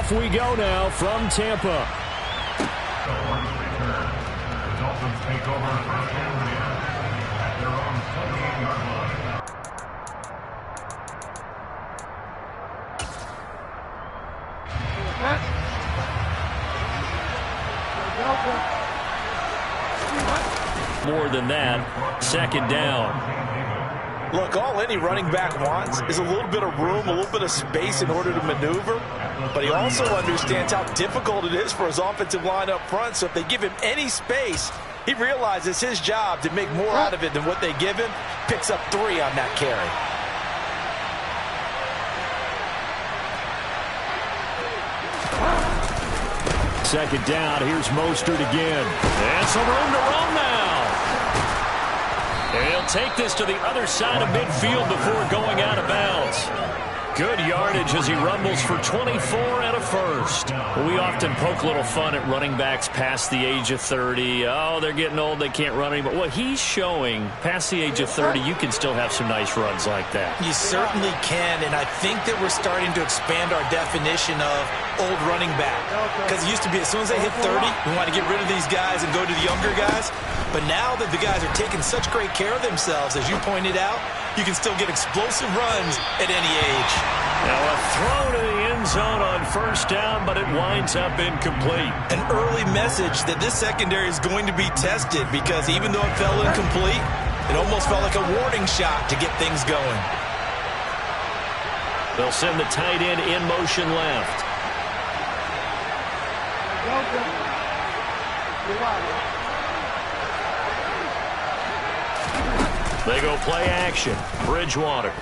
Off we go now from Tampa. Dolphins take over first down at their own 28-yard line. More than that, second down. Look, all any running back wants is a little bit of room, a little bit of space in order to maneuver. But he also understands how difficult it is for his offensive line up front. So if they give him any space, he realizes his job to make more out of it than what they give him. Picks up 3 on that carry. Second down, here's Mostert again. And some room to run now. And he'll take this to the other side of midfield before going out of bounds. Good yardage as he rumbles for 24 and a first. We often poke a little fun at running backs past the age of 30. Oh, they're getting old, they can't run anymore. Well, he's showing past the age of 30, you can still have some nice runs like that. You certainly can, and I think that we're starting to expand our definition of old running back. Because it used to be as soon as they hit 30, we want to get rid of these guys and go to the younger guys. But now that the guys are taking such great care of themselves, as you pointed out, you can still get explosive runs at any age. Now a throw to the end zone on first down, but it winds up incomplete. An early message that this secondary is going to be tested, because even though it fell incomplete, it almost felt like a warning shot to get things going. They'll send the tight end in motion left. They go play action. Bridgewater.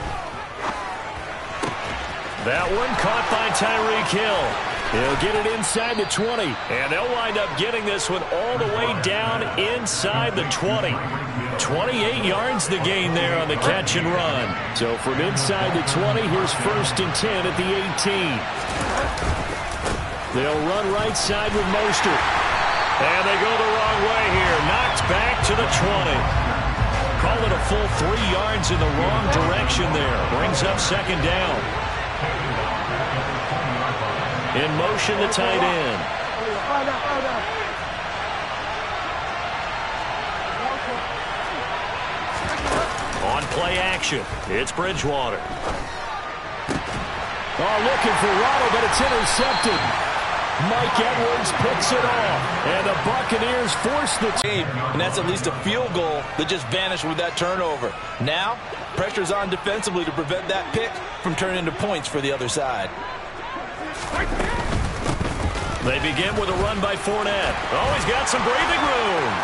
That one caught by Tyreek Hill. He'll get it inside the 20. And they'll wind up getting this one all the way down inside the 20. 28 yards the gain there on the catch and run. So from inside the 20, here's 1st and 10 at the 18. They'll run right side with Mostert. And they go the wrong way here. Knocked back to the 20. Call it a full 3 yards in the wrong direction there. Brings up second down. In motion, the tight end. On play action, it's Bridgewater. Oh, looking for Waddle, but it's intercepted. Mike Edwards picks it off, and the Buccaneers force the game, and that's at least a field goal that just vanished with that turnover. Now, pressure's on defensively to prevent that pick from turning into points for the other side. They begin with a run by Fournette. Oh, he's got some breathing room.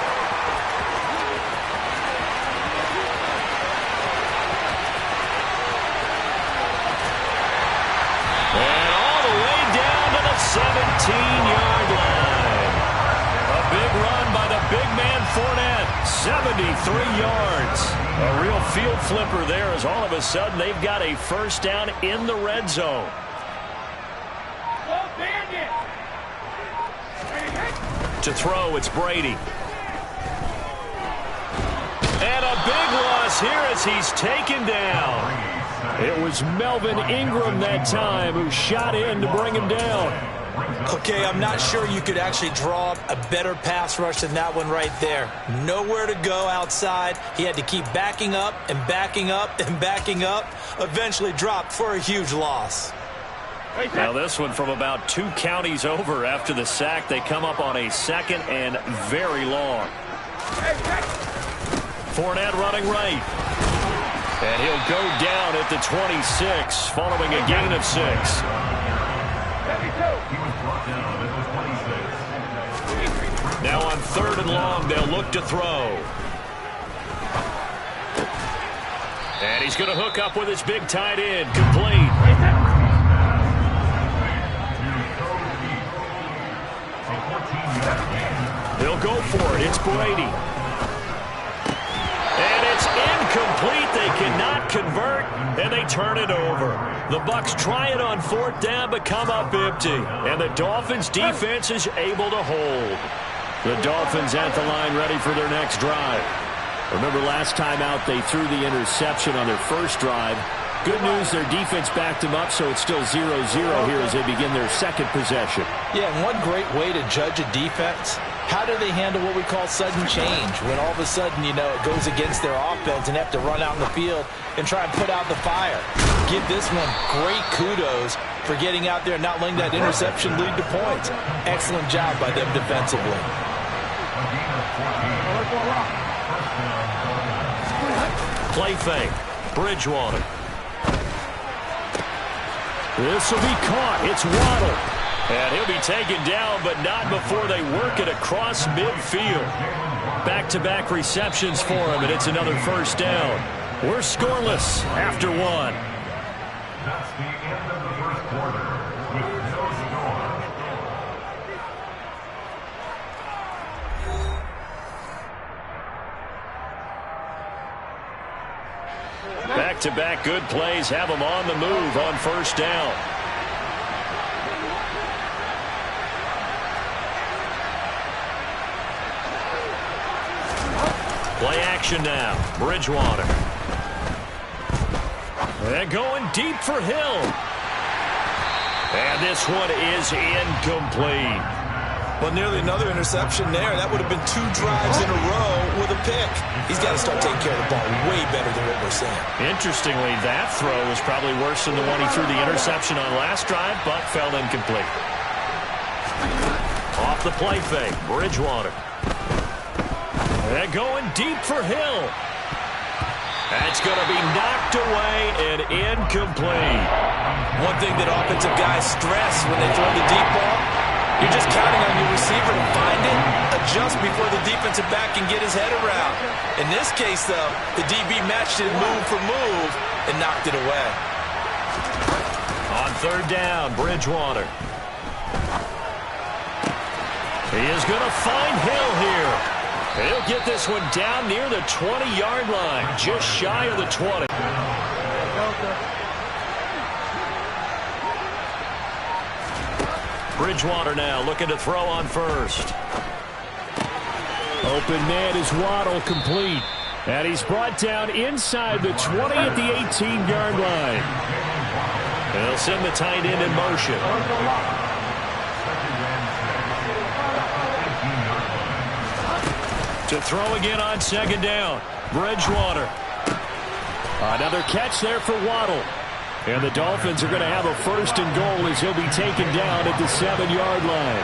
And all the way down to the 17-yard line. A big run by the big man Fournette. 73 yards. A real field flipper there, as all of a sudden they've got a first down in the red zone. To throw, it's Brady. And a big loss here as he's taken down. It was Melvin Ingram that time who shot in to bring him down. Okay, I'm not sure you could actually draw a better pass rush than that one right there. Nowhere to go outside. He had to keep backing up and backing up and backing up. Eventually dropped for a huge loss. Now this one from about 2 counties over after the sack. They come up on a second and very long. Fournette running right. And he'll go down at the 26 following a gain of 6. Now on 3rd and long, they'll look to throw. And he's going to hook up with his big tight end. Complete. He'll go for it. It's Brady. And it's incomplete. They cannot convert, and they turn it over. The Bucs try it on 4th down, but come up empty. And the Dolphins' defense is able to hold. The Dolphins at the line ready for their next drive. Remember last time out, they threw the interception on their first drive. Good news, their defense backed them up, so it's still 0-0 here as they begin their second possession. Yeah, and one great way to judge a defense, how do they handle what we call sudden change? When all of a sudden, you know, it goes against their offense and they have to run out in the field and try and put out the fire. Give this one great kudos for getting out there and not letting that interception lead to points. Excellent job by them defensively. Play fake. Bridgewater. This will be caught. It's Waddle. And he'll be taken down, but not before they work it across midfield. Back-to-back receptions for him, and it's another first down. We're scoreless after one. That's the end of the first quarter with no score. Back-to-back good plays have them on the move on first down. Play action now. Bridgewater. And going deep for Hill. And this one is incomplete. Well, nearly another interception there. That would have been 2 drives in a row with a pick. He's got to start taking care of the ball way better than what we're seeing. Interestingly, that throw was probably worse than the one he threw the interception on last drive, but fell incomplete. Off the play fake, Bridgewater. And going deep for Hill. That's going to be knocked away and incomplete. One thing that offensive guys stress when they throw the deep ball, you're just counting on your receiver to find it, adjust before the defensive back can get his head around. In this case, though, the DB matched it move for move and knocked it away. On third down, Bridgewater. He is going to find Hill here. He'll get this one down near the 20-yard line, just shy of the 20. Bridgewater now looking to throw on first. Open man is Waddle, complete. And he's brought down inside the 20 at the 18-yard line. They'll send the tight end in motion. To throw again on second down. Bridgewater. Another catch there for Waddle. And the Dolphins are going to have a first and goal as he'll be taken down at the 7-yard line.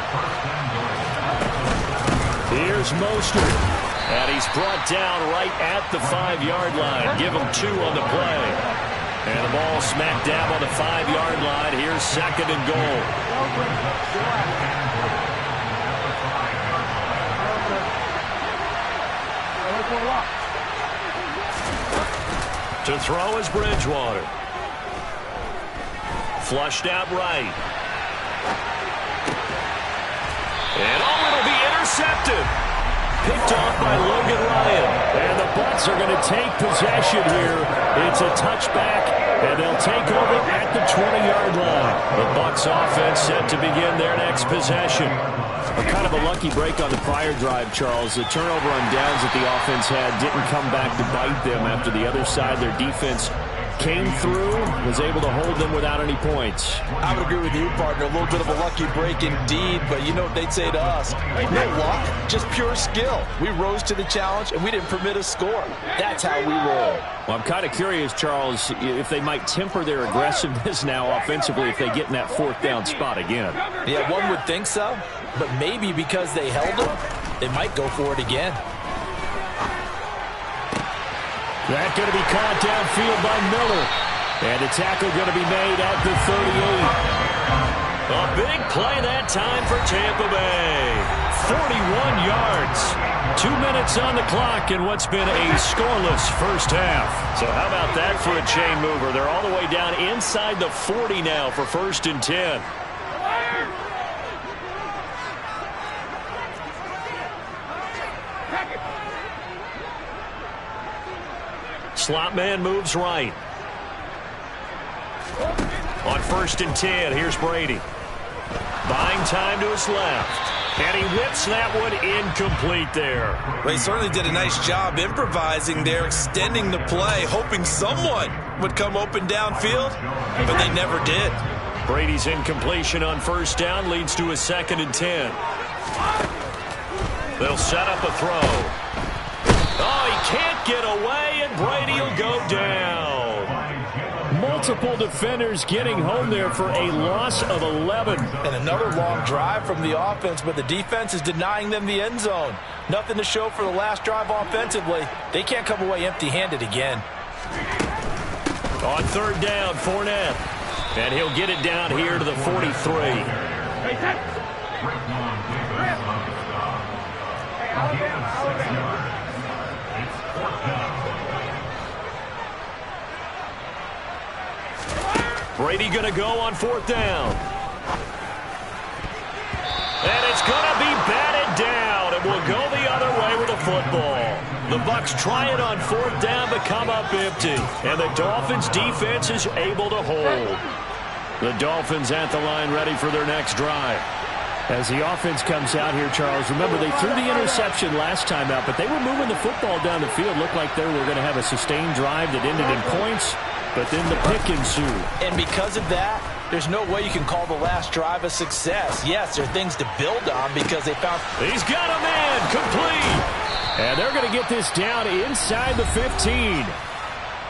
Here's Mostert. And he's brought down right at the 5-yard line. Give him 2 on the play. And the ball smacked down on the 5-yard line. Here's second and goal. To throw is Bridgewater. Flushed out right. And it'll be intercepted. Picked off by Logan Ryan. And the Bucs are going to take possession here. It's a touchback, and they'll take over at the 20-yard line. The Bucs offense set to begin their next possession. Kind of a lucky break on the prior drive, Charles. The turnover on downs that the offense had didn't come back to bite them after the other side. Their defense came through, was able to hold them without any points. I would agree with you, partner. A little bit of a lucky break indeed, but you know what they'd say to us? No luck, just pure skill. We rose to the challenge, and we didn't permit a score. That's how we roll. Well, I'm kind of curious, Charles, if they might temper their aggressiveness now offensively if they get in that 4th down spot again. Yeah, one would think so, but maybe because they held them, they might go for it again. That's going to be caught downfield by Miller. And the tackle going to be made at the 38. A big play that time for Tampa Bay. 41 yards. 2 minutes on the clock in what's been a scoreless first half. So how about that for a chain mover? They're all the way down inside the 40 now for 1st and 10. Slot man moves right. On 1st and 10, here's Brady. Buying time to his left. And he whips that one incomplete there. Well, he certainly did a nice job improvising there, extending the play, hoping someone would come open downfield, but they never did. Brady's incompletion on first down leads to a 2nd and 10. They'll set up a throw. Oh, he can't get away, and Brady will go down. Multiple defenders getting home there for a loss of 11. And another long drive from the offense, but the defense is denying them the end zone. Nothing to show for the last drive offensively. They can't come away empty-handed again. On 3rd down, Fournette. And he'll get it down here to the 43. Brady going to go on 4th down. And it's going to be batted down. It will go the other way with the football. The Bucs try it on 4th down but come up empty. And the Dolphins defense is able to hold. The Dolphins at the line ready for their next drive. As the offense comes out here, Charles, remember they threw the interception last time out, but they were moving the football down the field. Looked like they were going to have a sustained drive that ended in points, but then the pick ensued. And because of that, there's no way you can call the last drive a success. Yes, there are things to build on because they found... He's got a man, complete. And they're going to get this down inside the 15.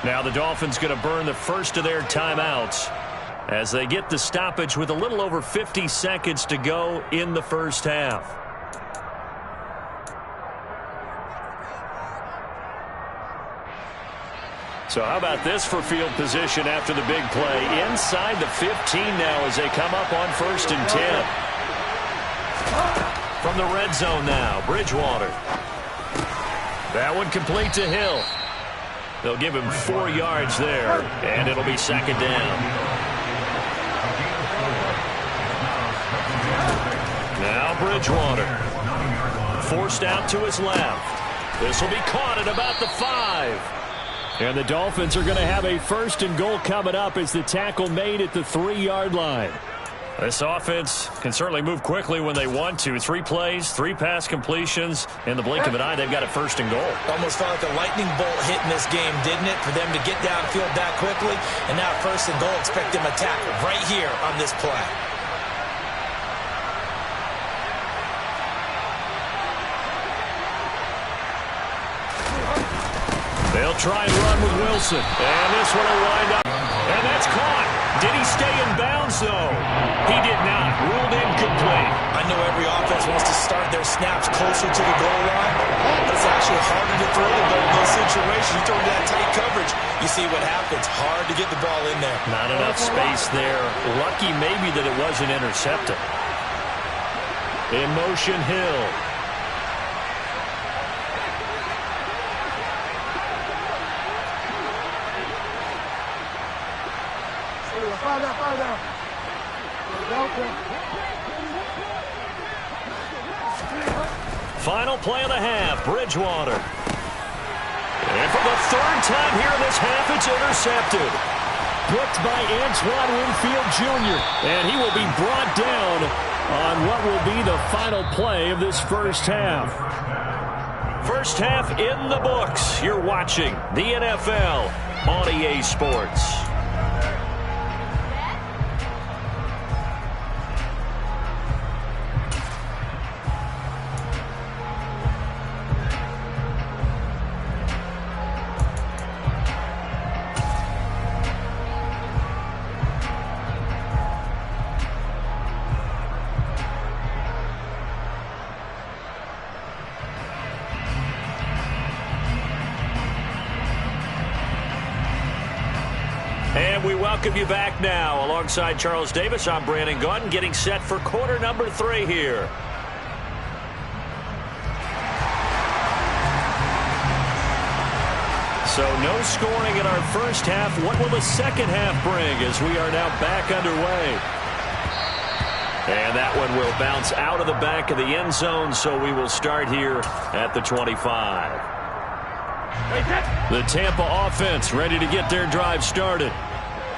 Now the Dolphins going to burn the first of their timeouts as they get the stoppage with a little over 50 seconds to go in the first half. So how about this for field position after the big play? Inside the 15 now as they come up on 1st and 10. From the red zone now, Bridgewater. That one complete to Hill. They'll give him 4 yards there, and it'll be 2nd down. Now Bridgewater. Forced out to his left. This will be caught at about the 5. And the Dolphins are going to have a 1st and goal coming up as the tackle made at the 3-yard line. This offense can certainly move quickly when they want to. 3 plays, 3 pass completions. In the blink of an eye, they've got a 1st and goal. Almost felt like a lightning bolt hit in this game, didn't it? For them to get downfield that quickly. And now 1st and goal, expect them to tackle right here on this play. They'll try and run with Wilson. And this one will wind up. And that's caught. Did he stay in bounds, though? He did not. Ruled incomplete. I know every offense wants to start their snaps closer to the goal line, but it's actually harder to throw the ball in those situations. You throw into that tight coverage, you see what happens. Hard to get the ball in there. Not enough space there. Lucky maybe that it wasn't intercepted. In motion, Hill. Final play of the half, Bridgewater. And for the 3rd time here in this half, it's intercepted. Booked by Antoine Winfield Jr. And he will be brought down on what will be the final play of this first half. First half in the books. You're watching the NFL on EA Sports. And we welcome you back now. Alongside Charles Davis, I'm Brandon Gaudin, getting set for quarter number 3 here. So no scoring in our first half. What will the second half bring as we are now back underway? And that one will bounce out of the back of the end zone, so we will start here at the 25. The Tampa offense ready to get their drive started.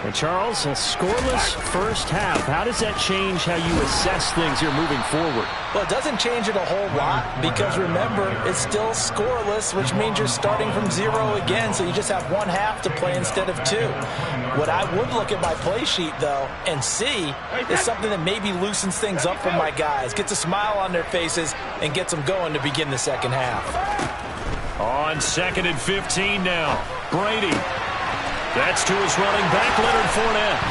And Charles, a scoreless first half. How does that change how you assess things here moving forward? Well, it doesn't change it a whole lot because, remember, it's still scoreless, which means you're starting from 0 again, so you just have one half to play instead of 2. What I would look at my play sheet, though, and see is something that maybe loosens things up for my guys, gets a smile on their faces, and gets them going to begin the second half. On 2nd and 15 now, Brady. That's to his running back, Leonard Fournette.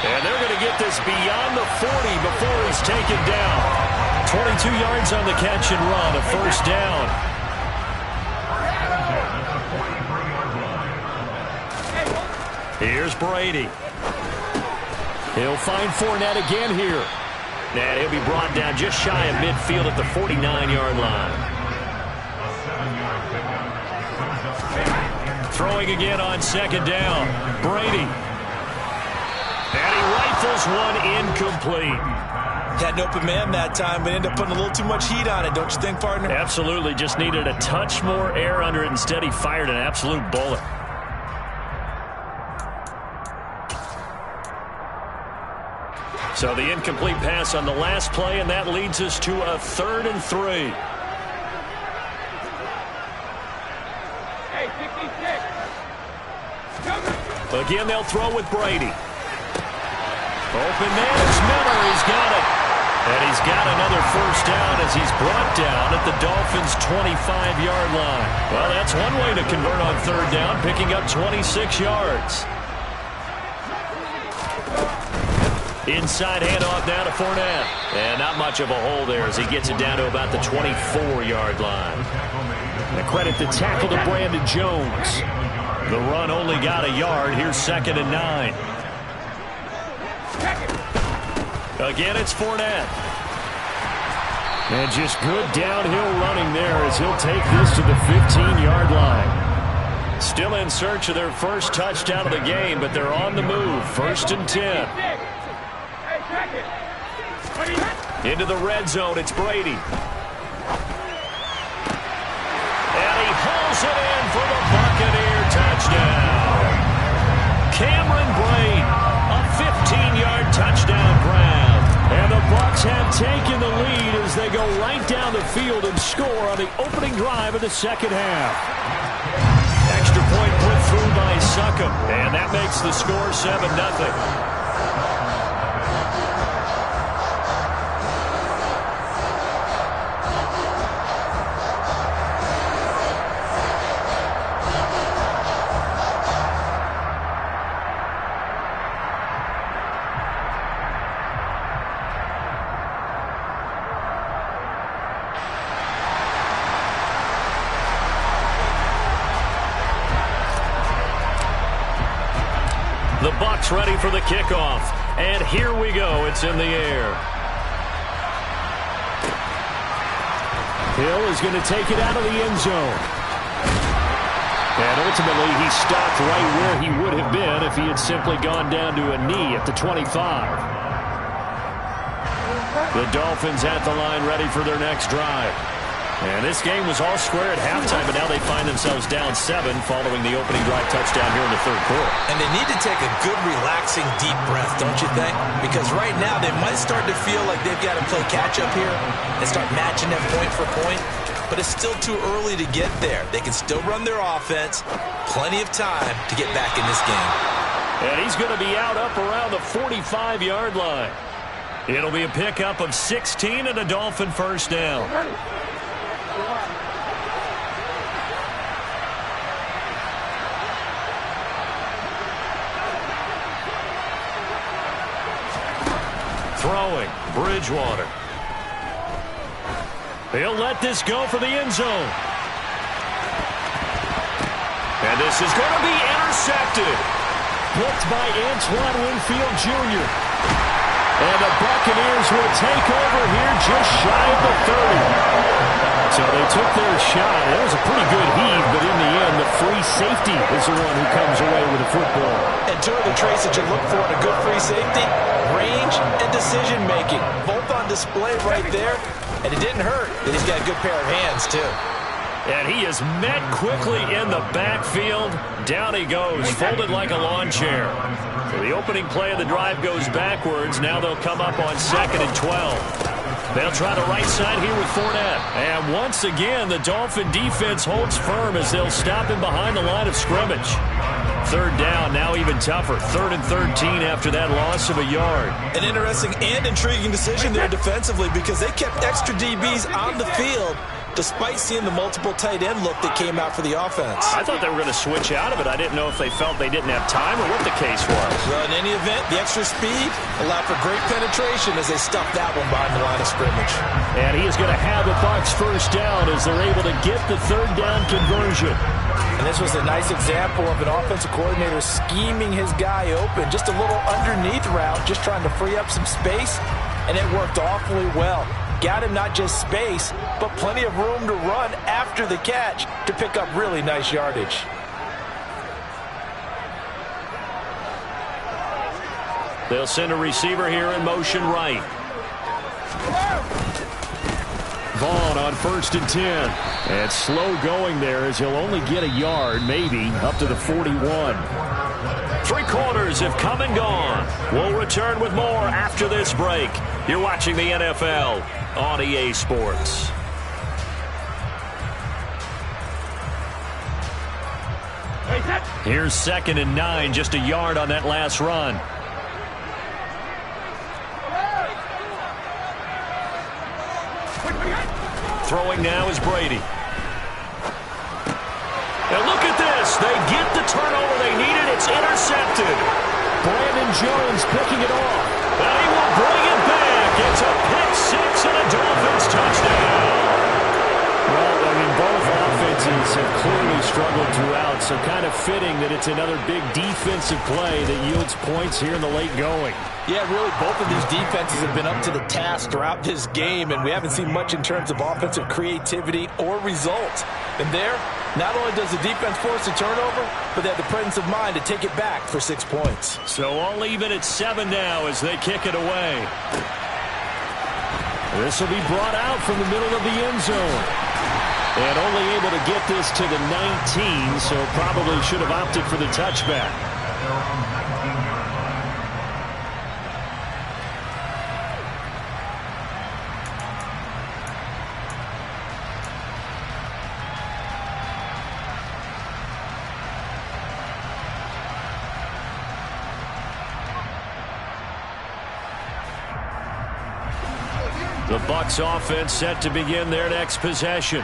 And they're going to get this beyond the 40 before he's taken down. 22 yards on the catch and run, a first down. Here's Brady. He'll find Fournette again here. And he'll be brought down just shy of midfield at the 49-yard line. Throwing again on 2nd down. Brady. And he rifles one incomplete. Had an open man that time, but ended up putting a little too much heat on it, don't you think, partner? Absolutely. Just needed a touch more air under it. Instead, he fired an absolute bullet. So the incomplete pass on the last play, and that leads us to a 3rd and 3. Again, they'll throw with Brady. Open man, it's Miller. He's got it. And he's got another first down as he's brought down at the Dolphins' 25-yard line. Well, that's one way to convert on 3rd down, picking up 26 yards. Inside handoff now to Fournette. And not much of a hole there as he gets it down to about the 24-yard line. And credit the tackle to Brandon Jones. The run only got a yard. Here's 2nd and 9. Again, it's Fournette. And just good downhill running there as he'll take this to the 15-yard line. Still in search of their first touchdown of the game, but they're on the move. 1st and 10. Into the red zone, it's Brady. And he hauls it in for the Buccaneer touchdown. Cameron Brate, a 15-yard touchdown grab. And the Bucs have taken the lead as they go right down the field and score on the opening drive of the second half. Extra point put through by Succop, and that makes the score 7-0. The Bucs ready for the kickoff. And here we go. It's in the air. Hill is going to take it out of the end zone. And ultimately, he stopped right where he would have been if he had simply gone down to a knee at the 25. The Dolphins at the line ready for their next drive. And this game was all square at halftime, but now they find themselves down 7 following the opening drive touchdown here in the 3rd quarter. And they need to take a good, relaxing, deep breath, don't you think? Because right now they might start to feel like they've got to play catch-up here and start matching them point for point. But it's still too early to get there. They can still run their offense. Plenty of time to get back in this game. And he's going to be out up around the 45-yard line. It'll be a pickup of 16 and a Dolphin first down. Throwing, Bridgewater. He'll let this go for the end zone. And this is going to be intercepted. Blocked by Antoine Winfield Jr. And the Buccaneers will take over here just shy of the 30. So they took their shot. That was a pretty good heave, but in the end, the free safety is the one who comes away with the football. And two of the traits that you look for in a good free safety, range and decision-making. Both on display right there. And it didn't hurt that he's got a good pair of hands, too. And he is met quickly in the backfield. Down he goes, folded like a lawn chair. The opening play of the drive goes backwards. Now they'll come up on 2nd and 12. They'll try the right side here with Fournette. And once again, the Dolphin defense holds firm as they'll stop him behind the line of scrimmage. 3rd down, now even tougher. 3rd and 13 after that loss of a yard. An interesting and intriguing decision there defensively because they kept extra DBs on the field despite seeing the multiple tight end look that came out for the offense. I thought they were going to switch out of it. I didn't know if they felt they didn't have time or what the case was. Well, in any event, the extra speed allowed for great penetration as they stuffed that one behind the line of scrimmage. And he is going to have the Bucs 1st down as they're able to get the 3rd down conversion. And this was a nice example of an offensive coordinator scheming his guy open. Just a little underneath route, just trying to free up some space, and it worked awfully well. Got him not just space, but plenty of room to run after the catch to pick up really nice yardage. They'll send a receiver here in motion right. Vaughn on 1st and 10. And slow going there as he'll only get a yard, maybe, up to the 41. 3 quarters have come and gone. We'll return with more after this break. You're watching the NFL on EA Sports. Here's 2nd and 9, just a yard on that last run. Throwing now is Brady. And look at this. They get the turnover they needed. It's intercepted. Brandon Jones picking it off. And he will bring it back. It's a pick 6 and a Dolphins touchdown. Well, I mean, both offenses have clearly struggled throughout, so kind of fitting that it's another big defensive play that yields points here in the late going. Yeah, really, both of these defenses have been up to the task throughout this game, and we haven't seen much in terms of offensive creativity or results. And there, not only does the defense force a turnover, but they have the presence of mind to take it back for 6 points. So all even at 7 now as they kick it away. This will be brought out from the middle of the end zone. And only able to get this to the 19, so probably should have opted for the touchback. The Bucs offense set to begin their next possession.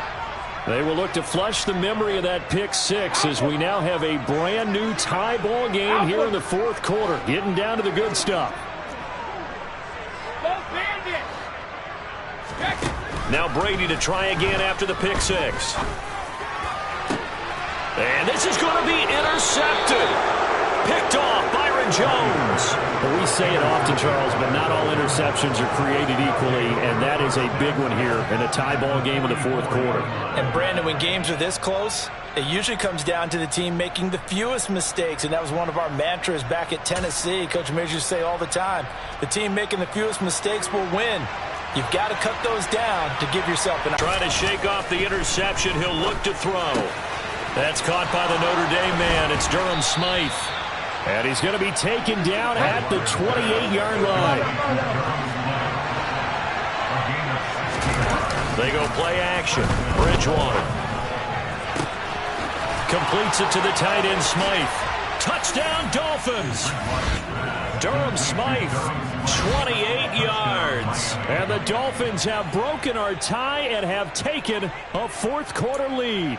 They will look to flush the memory of that pick 6 as we now have a brand new tie ball game here in the 4th quarter. Getting down to the good stuff. Now Brady to try again after the pick 6. And this is going to be intercepted. Picked off Byron Jones. Well, we say it often, Charles, but not all interceptions are created equally, and that is a big one here in a tie ball game in the 4th quarter. And Brandon, when games are this close, it usually comes down to the team making the fewest mistakes, and that was one of our mantras back at Tennessee. Coach Mears used to say all the time, the team making the fewest mistakes will win. You've got to cut those down to give yourself an... Trying to shake off the interception, he'll look to throw. That's caught by the Notre Dame man. It's Durham Smythe. And he's going to be taken down at the 28-yard line. They go play action. Bridgewater completes it to the tight end Smythe. Touchdown Dolphins. Durham Smythe, 28 yards. And the Dolphins have broken our tie and have taken a 4th quarter lead.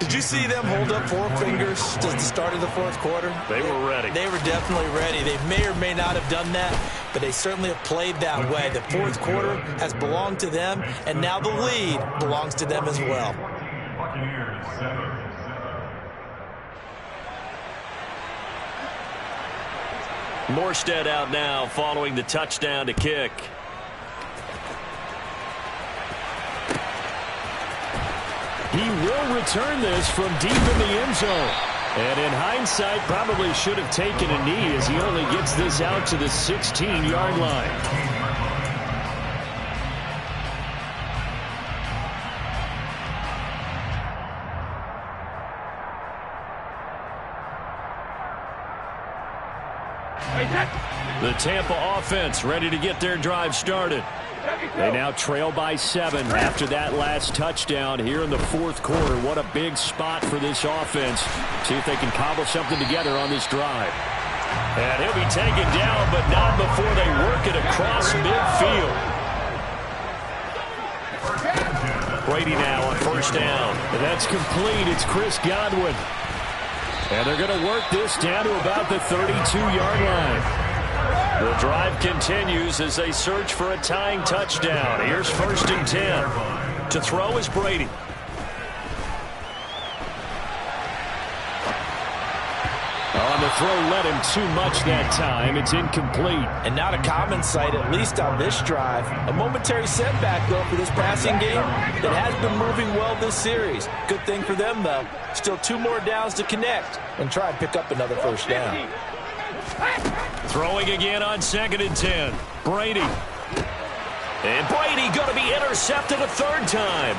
Did you see them hold up 4 fingers at the start of the 4th quarter? They were ready. They were definitely ready. They may or may not have done that, but they certainly have played that way. The 4th quarter has belonged to them, and now the lead belongs to them as well. Morstead out now following the touchdown to kick. He will return this from deep in the end zone. And in hindsight, probably should have taken a knee as he only gets this out to the 16-yard line. The Tampa offense ready to get their drive started. They now trail by 7 after that last touchdown here in the fourth quarter. What a big spot for this offense. See if they can cobble something together on this drive. And he'll be taken down, but not before they work it across midfield. Brady now on first down. And that's complete. It's Chris Godwin. And they're going to work this down to about the 32-yard line. The drive continues as they search for a tying touchdown. Here's 1st and 10. To throw is Brady. On the throw, led him too much that time. It's incomplete. And not a common sight, at least on this drive. A momentary setback, though, for this passing game that has been moving well this series. Good thing for them, though. Still 2 more downs to connect and try and pick up another first down. Throwing again on 2nd and 10. Brady. And Brady going to be intercepted a 3rd time.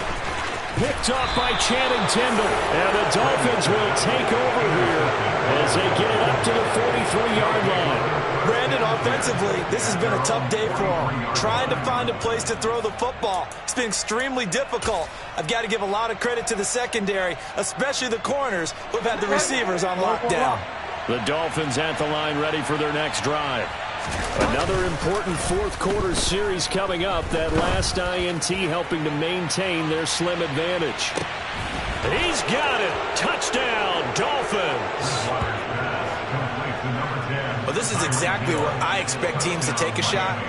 Picked off by Channing Tindall. And the Dolphins will take over here as they get it up to the 43-yard line. Brandon, offensively, this has been a tough day for them. Trying to find a place to throw the football. It's been extremely difficult. I've got to give a lot of credit to the secondary, especially the corners who have had the receivers on lockdown. The Dolphins at the line ready for their next drive. Another important fourth quarter series coming up. That last INT helping to maintain their slim advantage. He's got it. Touchdown, Dolphins. Well, this is exactly where I expect teams to take a shot.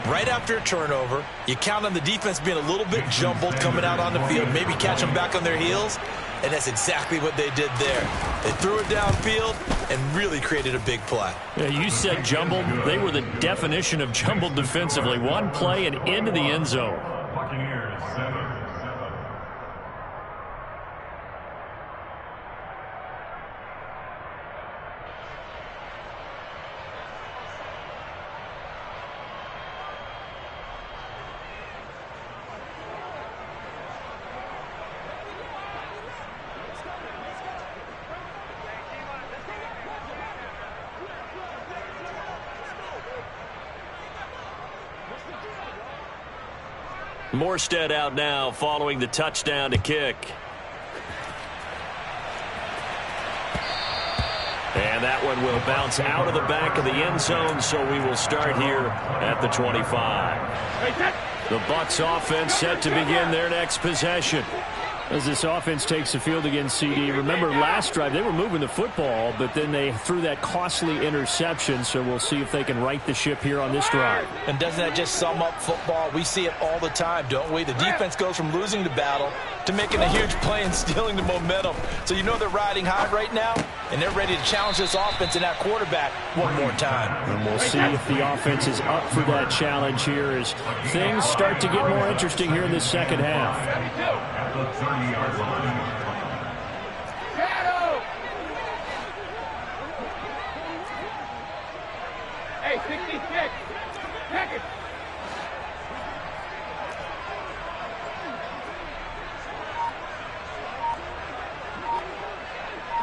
Right after a turnover, you count on the defense being a little bit jumbled coming out on the field, maybe catch them back on their heels, and that's exactly what they did there. They threw it downfield and really created a big play. Yeah, you said jumbled. They were the definition of jumbled defensively. One play and into the end zone. Buccaneers 7-7. Morstead out now following the touchdown to kick. And that one will bounce out of the back of the end zone, so we will start here at the 25. The Bucs offense set to begin their next possession. As this offense takes the field against CD. Remember last drive they were moving the football, but then they threw that costly interception, so we'll see if they can right the ship here on this drive. And doesn't that just sum up football? We see it all the time, don't we? The defense goes from losing the battle to making a huge play and stealing the momentum. So you know they're riding high right now, and they're ready to challenge this offense and that quarterback one more time. And we'll see if the offense is up for that challenge here as things start to get more interesting here in the second half. At the 30-yard line. Hey, 66. Check it.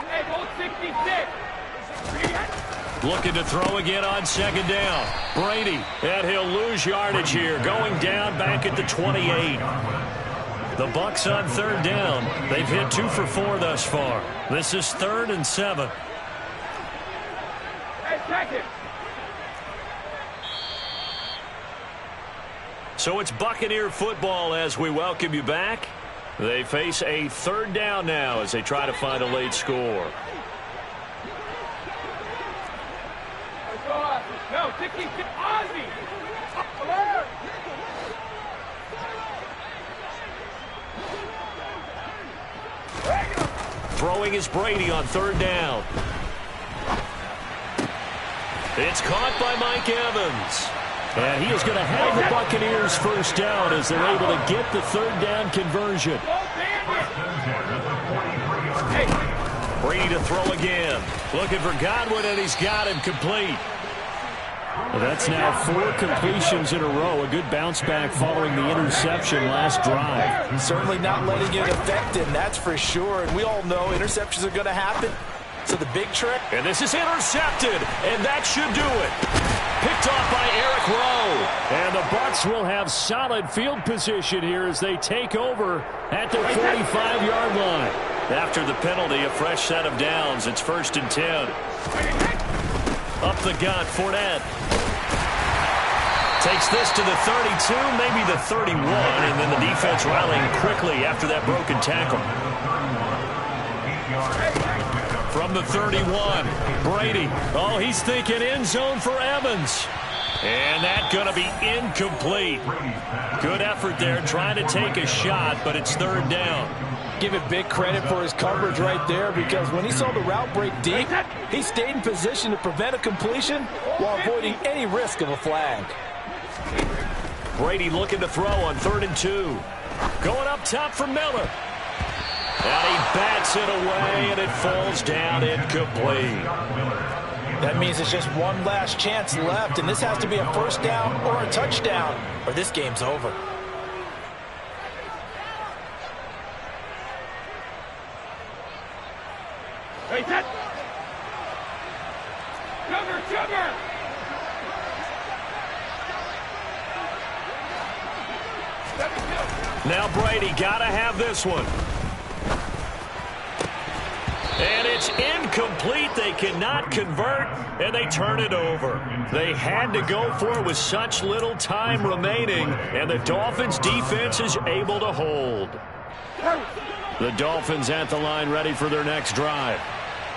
Hey, go 66. Looking to throw again on second down. Brady, and he'll lose yardage here, going down back at the 28. The Bucs on third down. They've hit 2 for 4 thus far. This is 3rd and 7. Hey, check it. So it's Buccaneer football as we welcome you back. They face a 3rd down now as they try to find a late score. Let's go, Ozzy. No, 66. Ozzy. Alert. Throwing is Brady on 3rd down. It's caught by Mike Evans. And he is going to have the Buccaneers first down as they're able to get the 3rd down conversion. Brady to throw again. Looking for Godwin, and he's got him complete. Well, that's now 4 completions in a row. A good bounce back following the interception last drive. Certainly not letting it affect him, that's for sure. And we all know interceptions are going to happen. So the big trick. And this is intercepted, and that should do it. Picked off by Eric Rowe. And the Bucs will have solid field position here as they take over at the 45-yard line. After the penalty, a fresh set of downs. It's 1st and 10. Up the gut, Fournette. Takes this to the 32, maybe the 31, and then the defense rallying quickly after that broken tackle. From the 31, Brady. Oh, he's thinking end zone for Evans. And that's going to be incomplete. Good effort there trying to take a shot, but it's 3rd down. Give it big credit for his coverage right there, because when he saw the route break deep, he stayed in position to prevent a completion while avoiding any risk of a flag. Brady looking to throw on 3rd and 2. Going up top for Miller. And he bats it away, and it falls down incomplete. That means it's just one last chance left, and this has to be a 1st down or a touchdown, or this game's over. Hey, set. Cover. Now Brady got to have this one. And it's incomplete. They cannot convert, and they turn it over. They had to go for it with such little time remaining, and the Dolphins' defense is able to hold. The Dolphins at the line ready for their next drive.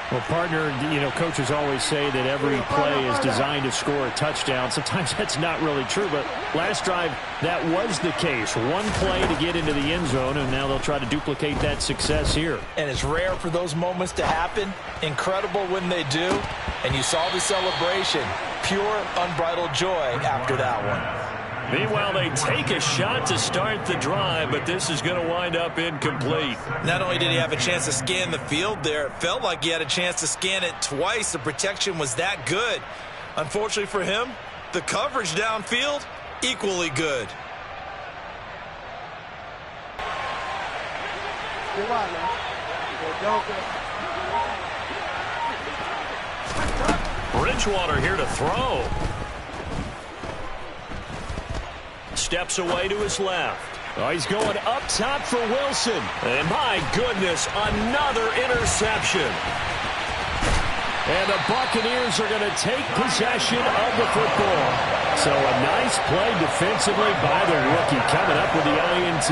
Well, partner, you know, coaches always say that every play is designed to score a touchdown. Sometimes that's not really true, but last drive, that was the case. One play to get into the end zone, and now they'll try to duplicate that success here. And it's rare for those moments to happen. Incredible when they do. And you saw the celebration. Pure, unbridled joy after that one. Meanwhile, they take a shot to start the drive, but this is going to wind up incomplete. Not only did he have a chance to scan the field there, it felt like he had a chance to scan it twice. The protection was that good. Unfortunately for him, the coverage downfield, equally good. Bridgewater here to throw. Steps away to his left. Oh, he's going up top for Wilson. And my goodness, another interception. And the Buccaneers are going to take possession of the football. So a nice play defensively by the rookie coming up with the INT.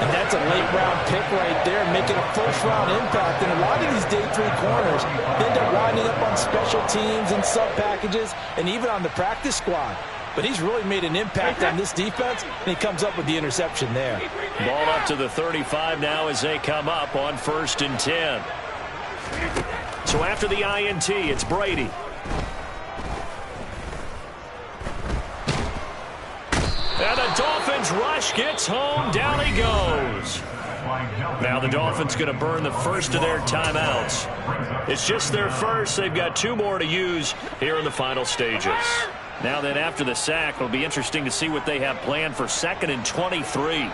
And that's a late-round pick right there, making a first-round impact. And a lot of these day 3 corners end up winding up on special teams and sub-packages and even on the practice squad. But he's really made an impact on this defense, and he comes up with the interception there. Ball up to the 35 now as they come up on 1st and 10. So after the INT, it's Brady. And the Dolphins rush gets home. Down he goes. Now the Dolphins going to burn the first of their timeouts. It's just their first. They've got 2 more to use here in the final stages. Now then, after the sack, it'll be interesting to see what they have planned for 2nd and 23. Hey,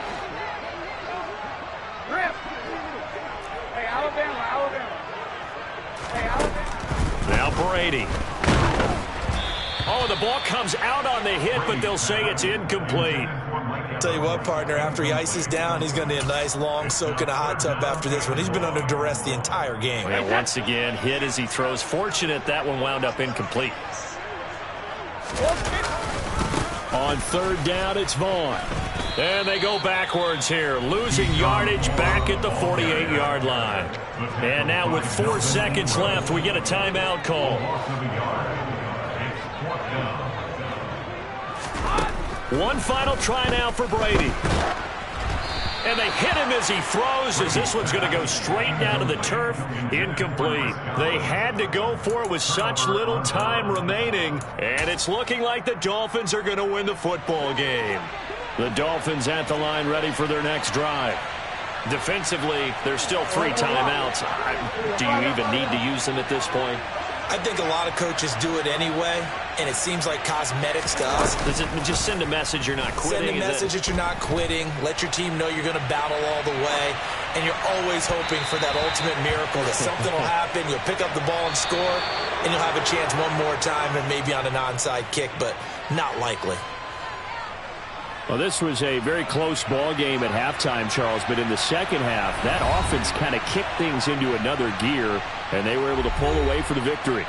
Alabama. Hey, Alabama. Now Brady. Oh, the ball comes out on the hit, but they'll say it's incomplete. Tell you what, partner, after he ices down, he's going to need a nice long soak in a hot tub after this one. He's been under duress the entire game. And once again, hit as he throws. Fortunate that one wound up incomplete. On 3rd down, it's Vaughn. And they go backwards here, losing yardage back at the 48-yard line. And now with 4 seconds left, we get a timeout call. One final try now for Brady. And they hit him as he throws, as this one's going to go straight down to the turf. Incomplete. They had to go for it with such little time remaining, and it's looking like the Dolphins are going to win the football game. The Dolphins at the line ready for their next drive. Defensively, there's still 3 timeouts. Do you even need to use them at this point? I think a lot of coaches do it anyway, and it seems like cosmetics to us. Does it just send a message you're not quitting? Send a message that you're not quitting. Let your team know you're going to battle all the way, and you're always hoping for that ultimate miracle that something will happen, you'll pick up the ball and score, and you'll have a chance one more time and maybe on an onside kick, but not likely. Well, this was a very close ball game at halftime, Charles, but in the second half, that offense kind of kicked things into another gear, and they were able to pull away for the victory.